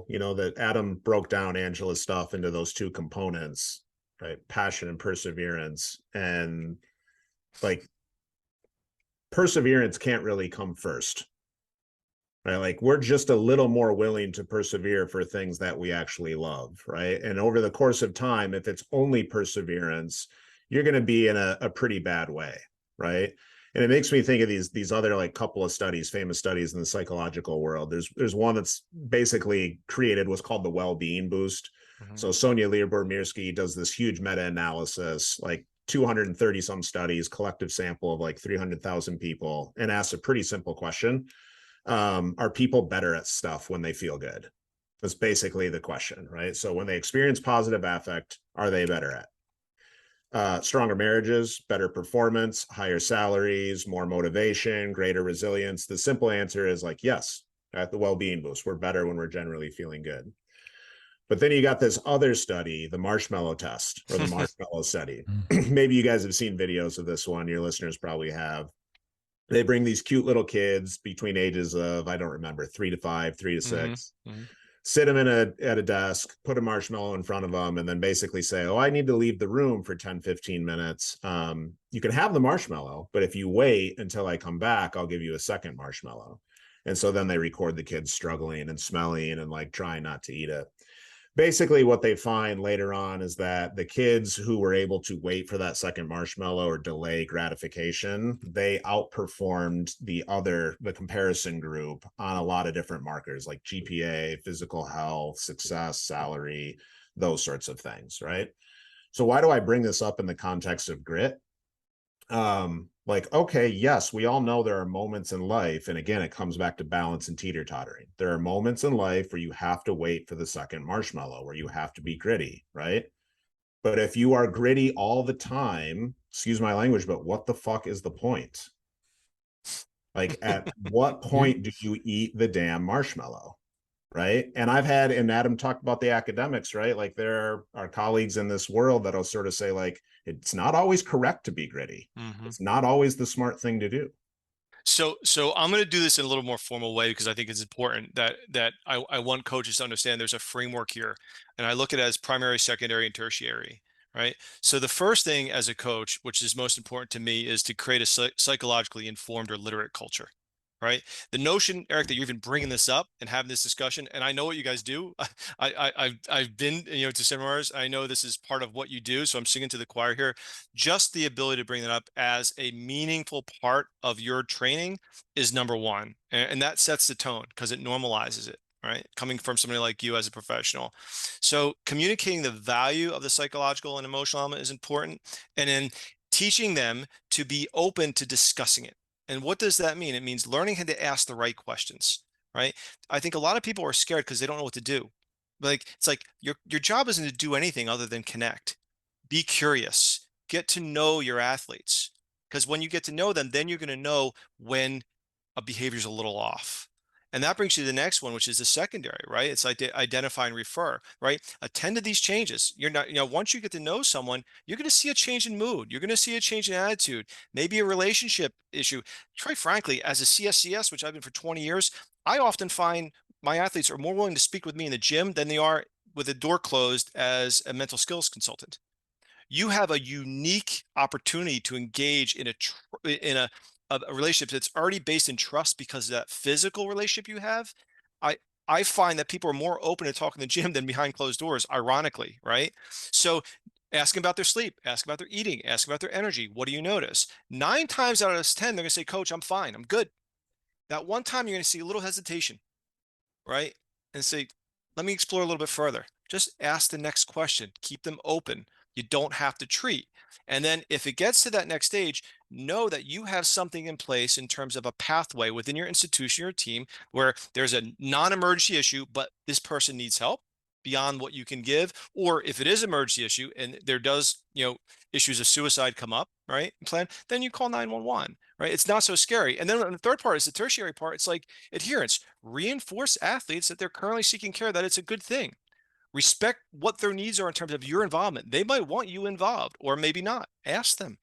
that Adam broke down Angela's stuff into those two components, right? Passion and perseverance. And like perseverance can't really come first, right? Like we're just a little more willing to persevere for things that we actually love, right? And over the course of time, if it's only perseverance, you're going to be in a pretty bad way, right? And it makes me think of these other like couple of studies, famous studies in the psychological world. There's one that's basically created what's called the well-being boost. Mm-hmm. So Sonia Learbourg-Mirsky does this huge meta-analysis, like 230 some studies, collective sample of like 300,000 people, and asks a pretty simple question. Are people better at stuff when they feel good? That's basically the question, right? So when they experience positive affect, are they better at? Stronger marriages, better performance, higher salaries, more motivation, greater resilience. The simple answer is like, yes, at the well-being boost, we're better when we're generally feeling good. But then you got this other study, the marshmallow test or the marshmallow study. Maybe you guys have seen videos of this one. Your listeners probably have. They bring these cute little kids between ages of, I don't remember, 3 to 5, 3 to 6, Mm-hmm. sit them at a desk, put a marshmallow in front of them, and then basically say, oh, I need to leave the room for 10, 15 minutes. You can have the marshmallow, but if you wait until I come back, I'll give you a second marshmallow. And so then they record the kids struggling and smelling and like trying not to eat it. Basically what they find later on is that the kids who were able to wait for that second marshmallow or delay gratification, they outperformed the comparison group on a lot of different markers like GPA, physical health, success, salary, those sorts of things, right? So why do I bring this up in the context of grit? Like, okay, yes, we all know there are moments in life, and again, it comes back to balance and teeter-tottering. There are moments in life where you have to wait for the second marshmallow, where you have to be gritty, right? But if you are gritty all the time, excuse my language, but what the fuck is the point? Like, at what point do you eat the damn marshmallow? Right. And and Adam talked about the academics, right? Like there are colleagues in this world that'll sort of say, like, it's not always correct to be gritty. Mm-hmm. It's not always the smart thing to do. So I'm going to do this in a little more formal way because I think it's important that I want coaches to understand there's a framework here, and I look at it as primary, secondary, and tertiary. Right. So the first thing as a coach, which is most important to me, is to create a psychologically informed or literate culture. Right. The notion, Eric, that you're even bringing this up and having this discussion, and I know what you guys do. I've been to seminars. I know this is part of what you do, so I'm singing to the choir here. Just the ability to bring that up as a meaningful part of your training is number one, and that sets the tone because it normalizes it. Right, coming from somebody like you as a professional. So communicating the value of the psychological and emotional element is important, and then teaching them to be open to discussing it. And what does that mean? It means learning how to ask the right questions, right? I think a lot of people are scared because they don't know what to do. Like it's like your job isn't to do anything other than connect. Be curious. Get to know your athletes. Because when you get to know them, then you're going to know when a behavior is a little off. And that brings you to the next one, which is the secondary, right? It's like identify and refer, right? Attend to these changes. You're not, once you get to know someone, you're going to see a change in mood. You're going to see a change in attitude, maybe a relationship issue. Quite frankly, as a CSCS, which I've been for 20 years, I often find my athletes are more willing to speak with me in the gym than they are with the door closed as a mental skills consultant. You have a unique opportunity to engage in a relationship that's already based in trust because of that physical relationship you have. I I find that people are more open to talking in the gym than behind closed doors, ironically, right? So ask them about their sleep, ask about their eating, ask about their energy. What do you notice? 9 times out of 10, they're gonna say, Coach, I'm fine, I'm good. That one time you're gonna see a little hesitation, right? And say, let me explore a little bit further. Just ask the next question. Keep them open. You don't have to treat. And then if it gets to that next stage, know that you have something in place in terms of a pathway within your institution or team where there's a non-emergency issue, but this person needs help beyond what you can give. Or if it is an emergency issue and there does, issues of suicide come up, right? Plan, then you call 911, right? It's not so scary. And then the third part is the tertiary part. It's like adherence. Reinforce athletes that they're currently seeking care, that it's a good thing. Respect what their needs are in terms of your involvement. They might want you involved or maybe not. Ask them.